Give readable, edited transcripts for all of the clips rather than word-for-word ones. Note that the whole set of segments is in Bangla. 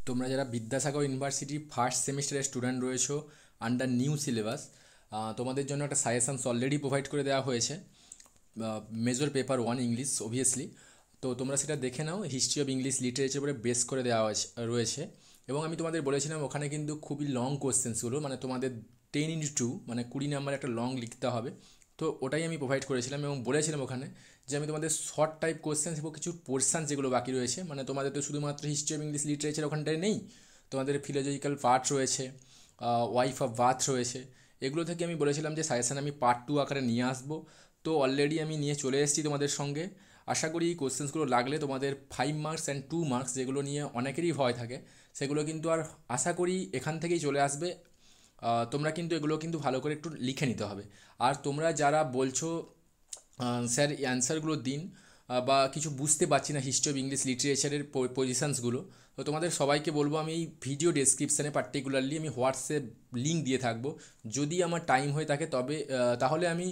তোমরা যারা বিদ্যাসাগর ইউনিভার্সিটি ফার্স্ট সেমিস্টারের স্টুডেন্ট রয়েছো আন্ডার নিউ সিলেবাস, তোমাদের জন্য একটা সাজেশানস অলরেডি প্রোভাইড করে দেওয়া হয়েছে। Major paper 1 English obviously. তো তোমরা সেটা দেখে নাও, হিস্ট্রি অফ ইংলিশ লিটারেচার উপরে বেস করে দেওয়া রয়েছে। এবং আমি তোমাদের বলেছিলাম ওখানে কিন্তু খুবই লং কোশ্চেন্সগুলো, মানে তোমাদের 10x2 মানে 20 নাম্বার একটা লং লিখতে হবে। তো ওটাই আমি প্রোভাইড করেছিলাম এবং বলেছিলাম ওখানে যে আমি তোমাদের শর্ট টাইপ কোশ্চেন্স এবং কিছু পোর্শন যেগুলো বাকি রয়েছে, মানে তোমাদের তো শুধুমাত্র হিস্ট্রি অফ ইংলিশ লিটারেচার ওখানটায় নেই, তোমাদের ফিলোলজিক্যাল পার্ট রয়েছে, ওয়াইফ অফ বাথ রয়েছে। এগুলো থেকে আমি বলেছিলাম যে সাজেশান আমি পার্ট 2 আকারে নিয়ে আসবো। তো অলরেডি আমি নিয়ে চলে এসেছি তোমাদের সঙ্গে। আশা করি এই কোশ্চেন্সগুলো লাগলে তোমাদের 5 মার্কস অ্যান্ড 2 মার্কস যেগুলো নিয়ে অনেকেরই ভয় থাকে, সেগুলো কিন্তু আর আশা করি এখান থেকেই চলে আসবে। তোমরা কিন্তু এগুলো কিন্তু ভালো করে একটু লিখে নিতে হবে। আর তোমরা যারা বলছো স্যার অ্যান্সারগুলো দিন, বা কিছু বুঝতে পারছি না হিস্ট্রি অফ ইংলিশ লিটারেচারের পজিশানসগুলো, তো তোমাদের সবাইকে বলবো আমি এই ভিডিও ডেসক্রিপশানে পার্টিকুলারলি আমি হোয়াটসঅ্যাপ লিঙ্ক দিয়ে থাকবো। যদি আমার টাইম হয়ে থাকে তবে তাহলে আমি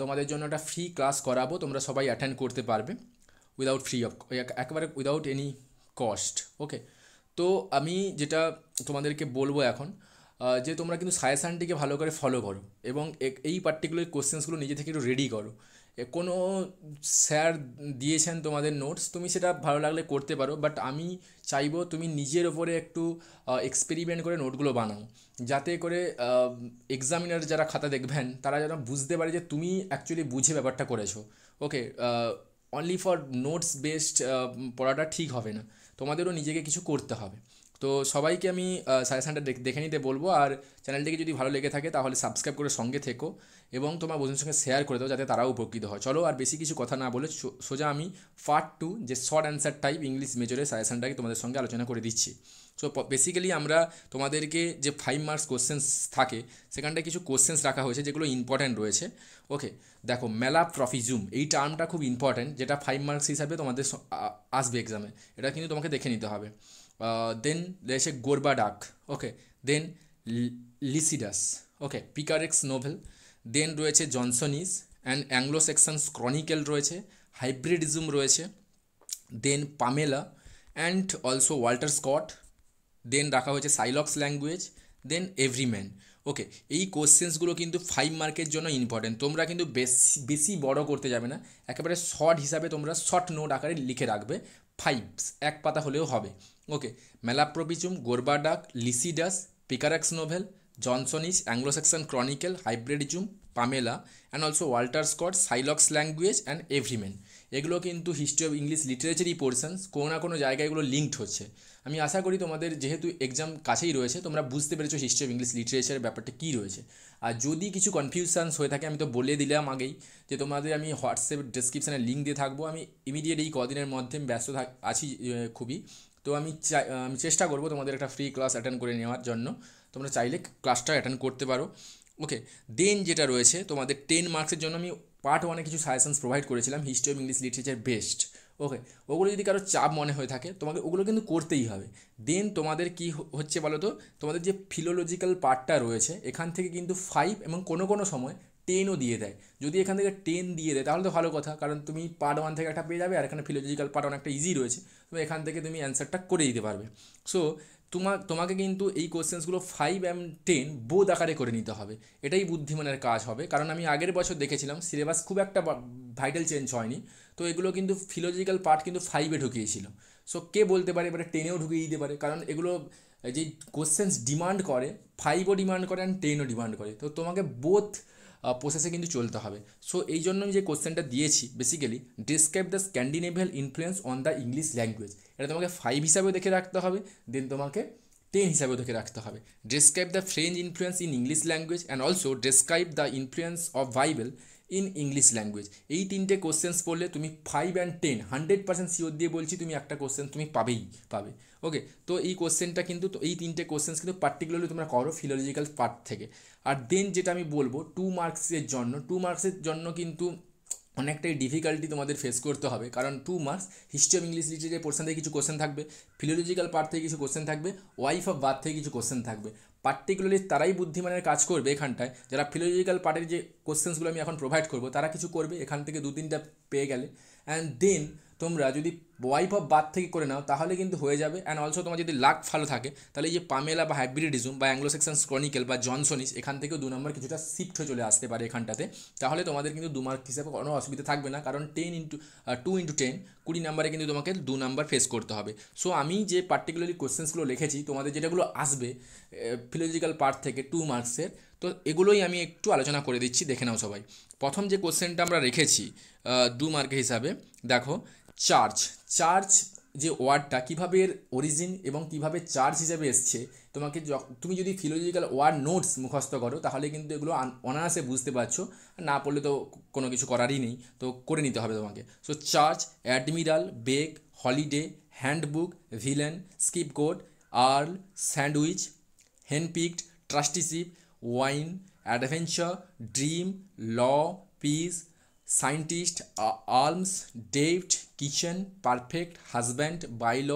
তোমাদের জন্য একটা ফ্রি ক্লাস করাবো, তোমরা সবাই অ্যাটেন্ড করতে পারবে উইদাউট ফ্রি অফ, একেবারে উইদাউট এনি কস্ট। ওকে, তো আমি যেটা তোমাদেরকে বলবো এখন, যে তোমরা কিন্তু সাজেশানটিকে ভালো করে ফলো করো এবং এই পার্টিকুলার কোশ্চেন্সগুলো নিজে থেকে একটু রেডি করো। কোনো স্যার দিয়েছেন তোমাদের নোটস, তুমি সেটা ভালো লাগলে করতে পারো, বাট আমি চাইবো তুমি নিজের ওপরে একটু এক্সপেরিমেন্ট করে নোটগুলো বানাও, যাতে করে এক্সামিনার যারা খাতা দেখবেন তারা যেন বুঝতে পারে যে তুমি অ্যাকচুয়ালি বুঝে ব্যাপারটা করেছো। ওকে, অনলি ফর নোটস বেসড পড়াটা ঠিক হবে না, তোমাদেরও নিজেকে কিছু করতে হবে। তো সবাইকে আমি সাজেশানটা দেখে নিতে বলবো। আর চ্যানেলটিকে যদি ভালো লেগে থাকে তাহলে সাবস্ক্রাইব করে সঙ্গে থেকো এবং তোমার বন্ধুদের সঙ্গে শেয়ার করে দাও যাতে তারাও উপকৃত হয়। চলো আর বেশি কিছু কথা না বলে সোজা আমি পার্ট 2 যে শর্ট অ্যান্সার টাইপ ইংলিশ মেজরের সাজেশানটাকে তোমাদের সঙ্গে আলোচনা করে দিচ্ছি। সো বেসিক্যালি আমরা তোমাদেরকে যে 5 মার্কস কোশ্চেন্স থাকে সেখানটায় কিছু কোশ্চেন্স রাখা হয়েছে যেগুলো ইম্পর্ট্যান্ট রয়েছে। ওকে, দেখো ম্যালাপ্রফিজুম এই টার্মটা খুব ইম্পর্ট্যান্ট, যেটা 5 মার্কস হিসাবে তোমাদের আসবে এক্সামে, এটা কিন্তু তোমাকে দেখে নিতে হবে। দেন রয়েছে গোরবা ডাক। ওকে, দেন লিসিডাস। ওকে, পিকারেক্স নোভেল। দেন রয়েছে Johnsonese and Anglo Saxons chronicle রয়েছে, হাইব্রিডিজম রয়েছে, then Pamela and also Walter Scott. Then রাখা হয়েছে সাইলক্স ল্যাঙ্গুয়েজ, দেন এভরিম্যান। ওকে, এই কোশ্চেন্সগুলো কিন্তু 5 মার্কের জন্য ইম্পর্টেন্ট, তোমরা কিন্তু বেশি বেশি বড় করতে যাবে না, একেবারে শর্ট হিসাবে তোমরা শর্ট নোট আকারে লিখে রাখবে, 1 পাতা হলেও হবে। Okay, malapropism, Gorboduc, Lycidas, picaresque novel, Johnsonese, Anglo Saxon chronicle, hybridism, Pamela and also Walter Scott, সাইলক্স ল্যাঙ্গুয়েজ অ্যান্ড এভরিম্যান। এগুলো কিন্তু হিস্ট্রি অফ ইংলিশ লিটারেচারই পোর্শনস, কোনো না কোনো জায়গায় এগুলো লিঙ্কড হচ্ছে। আমি আশা করি তোমাদের যেহেতু এক্সাম কাছেই রয়েছে তোমরা বুঝতে পেরেছো হিস্ট্রি অফ ইংলিশ লিটারেচারের ব্যাপারটা কী রয়েছে। আর যদি কিছু কনফিউশনস হয়ে থাকে আমি তো বলে দিলাম আগেই যে তোমাদের আমি হোয়াটসঅ্যাপ ডিসক্রিপশানে লিঙ্ক দিয়ে থাকবো। আমি ইমিডিয়েট এই কদিনের মধ্যে ব্যস্ত আছি খুবই, তো আমি চেষ্টা করবো তোমাদের একটা ফ্রি ক্লাস অ্যাটেন্ড করে নেওয়ার জন্য, তোমরা চাইলে ক্লাসটা অ্যাটেন্ড করতে পারো। ওকে, দেন যেটা রয়েছে তোমাদের 10 মার্কসের জন্য আমি পার্ট 1-এ কিছু সাজেশনস প্রোভাইড করেছিলাম history of English literature best. Okay, ওগুলো যদি কারো চাপ মনে হয়ে থাকে তোমাকে ওগুলো কিন্তু করতেই হবে। দেন তোমাদের কি হচ্ছে বলো তো, তোমাদের যে ফিলোলজিক্যাল পার্টটা রয়েছে এখান থেকে কিন্তু 5 এবং কোনো কোনো সময় 10ও দিয়ে দেয়। যদি এখান থেকে 10 দিয়ে দেয় তাহলে তো ভালো কথা, কারণ তুমি পার্ট 1 থেকে একটা পেয়ে যাবে, আর এখানে ফিলোলজিক্যাল পার্ট অনেকটা ইজি রয়েছে, তো এখান থেকে তুমি অ্যান্সারটা করে দিতে পারবে। সো তোমাকে কিন্তু এই কোশ্চেন্সগুলো 5 এবং 10 বোধ আকারে করে নিতে হবে, এটাই বুদ্ধিমানের কাজ হবে। কারণ আমি আগের বছর দেখেছিলাম সিলেবাস খুব একটা ভাইটাল চেঞ্জ হয়নি, তো এগুলো কিন্তু ফিলোলজিক্যাল পার্ট কিন্তু 5-এ ঢুকিয়েছিল। সো কে বলতে পারে এবারে 10-এও ঢুকিয়ে দিতে পারে, কারণ এগুলো যে কোশ্চেন্স ডিমান্ড করে 5ও ডিমান্ড করে অ্যান্ড 10ও ডিমান্ড করে, তো তোমাকে বোথ প্রসেসে কিন্তু চলতে হবে। সো এই জন্য আমি যে কোশ্চেনটা দিয়েছি basically, describe the Scandinavian influence on the English language, এটা তোমাকে 5 হিসাবেও দেখে রাখতে হবে, দেন তোমাকে 10 হিসাবেও দেখে রাখতে হবে। Describe the French influence in English language and also describe the influence of Bible in English language. এই 3টে কোশ্চেন্স পড়লে তুমি 5 and 10 100% শিওর দিয়ে বলছি তুমি একটা কোশ্চেন তুমি পাবে। ওকে, তো এই কোশ্চেনটা কিন্তু এই 3টে কোশ্চেন্স কিন্তু পার্টিকুলারলি তোমরা করো ফিলোলজিক্যাল পার্ট থেকে। আর দেন যেটা আমি বলবো 2 মার্কসের জন্য কিন্তু অনেকটাই ডিফিকাল্টি তোমাদের ফেস করতে হবে, কারণ 2 marks history of English literature portion থেকে কিছু কোশ্চেন থাকবে, ফিলোলজিক্যাল পার্ট থেকে কিছু কোশ্চেন থাকবে, ওয়াইফ অফ বার্থ থেকে কিছু কোশ্চেন থাকবে। পার্টিকুলারলি তারাই বুদ্ধিমানের কাজ করবে এখানটায় যারা ফিলোলজিক্যাল পার্টের যে কোশ্চেন্সগুলো আমি এখন প্রোভাইড করবো তারা কিছু করবে, এখান থেকে 2-3টা পেয়ে গেলে। অ্যান্ড দেন তোমরা যদি ওয়াইফ অফ বার্থ থেকে করে নাও তাহলে কিন্তু হয়ে যাবে। অ্যান্ড অলসো তোমার যদি লাক ভালো থাকে তাহলে এই যে পামেলা বা হাইব্রিডিজম বা অ্যাংলো সেকশনস ক্রনিকেল বা জনসনিস এখান থেকেও 2 নম্বর কিছুটা শিফট হয়ে চলে আসতে পারে এখানটাতে। তাহলে তোমাদের কিন্তু 2 মার্ক হিসাবে কোনো অসুবিধা থাকবে না, কারণ 2 × 10 20 নাম্বারে কিন্তু তোমাকে 2 নাম্বার ফেস করতে হবে। সো আমি যে পার্টিকুলারলি কোশ্চেন্সগুলো লিখেছি তোমাদের যেটাগুলো আসবে ফিলোলজিক্যাল পার্ট থেকে 2 মার্কসের, তো এগুলোই আমি একটু আলোচনা করে দিচ্ছি, দেখে নাও সবাই। প্রথম যে কোশ্চেনটা আমরা রেখেছি 2 মার্কের হিসাবে, দেখো চার্চ। চার্চ যে ওয়ার্ডটা কীভাবে এর অরিজিন এবং কীভাবে চার্চ হিসাবে এসছে, তোমাকে তুমি যদি ফিলোলজিক্যাল ওয়ার্ড নোটস মুখস্থ করো তাহলে কিন্তু এগুলো অনায়াসে বুঝতে পারছো, না পড়লে তো কোনো কিছু করারই নেই, তো করে নিতে হবে তোমাকে। So church, admiral, beck, holiday, handbook, villain, scapegoat, earl, sandwich, henpecked, trusteeship, wine, adventure, dream, law, peace, scientist, arms, ডেভড, কিচেন, পারফেক্ট, হাজব্যান্ড, বাইল,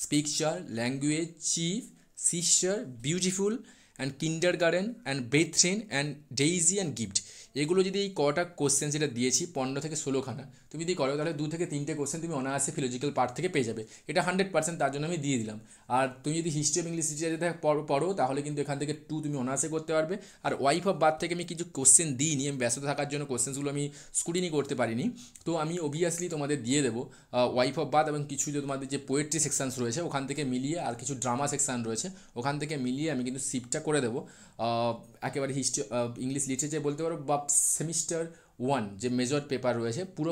স্পিকচার, language, chief, sister, beautiful and kindergarten and বেথ্রিন অ্যান্ড ডেইজি অ্যান্ড গিফট। এগুলো যদি এই কটা কোশ্চেন যেটা দিয়েছি 15 থেকে 16খানা তুমি যদি করো তাহলে 2 থেকে 3টে কোশ্চেন তুমি অনায়াসে ফিলোজিক্যাল পার্ট থেকে পেয়ে যাবে। এটা 100%, তার জন্য আমি দিয়ে দিলাম। আর তুমি যদি হিস্ট্রি অফ ইংলিশ লিটারেচার পড়ো তাহলে কিন্তু এখান থেকে 2 তুমি অনায়াসে করতে পারবে। আর ওয়াইফ অফ বার্থ থেকে আমি কিছু কোশ্চেন দিইনি, আমি ব্যস্ত থাকার জন্য কোশ্চেন্সগুলো আমি স্ক্রুটিনি করতে পারিনি, তো আমি অবভিয়াসলি তোমাদের দিয়ে দেবো ওয়াইফ অফ বার্থ এবং কিছু যে তোমাদের যে পোয়েট্রি সেকশানস রয়েছে ওখান থেকে মিলিয়ে, আর কিছু ড্রামা সেকশান রয়েছে ওখান থেকে মিলিয়ে আমি কিন্তু শিফটটা করে দেবো একেবারে হিস্ট্রি ইংলিশ লিটারেচার বলতে পারো, বা সেমিস্টার 1 যে মেজর পেপার রয়েছে পুরো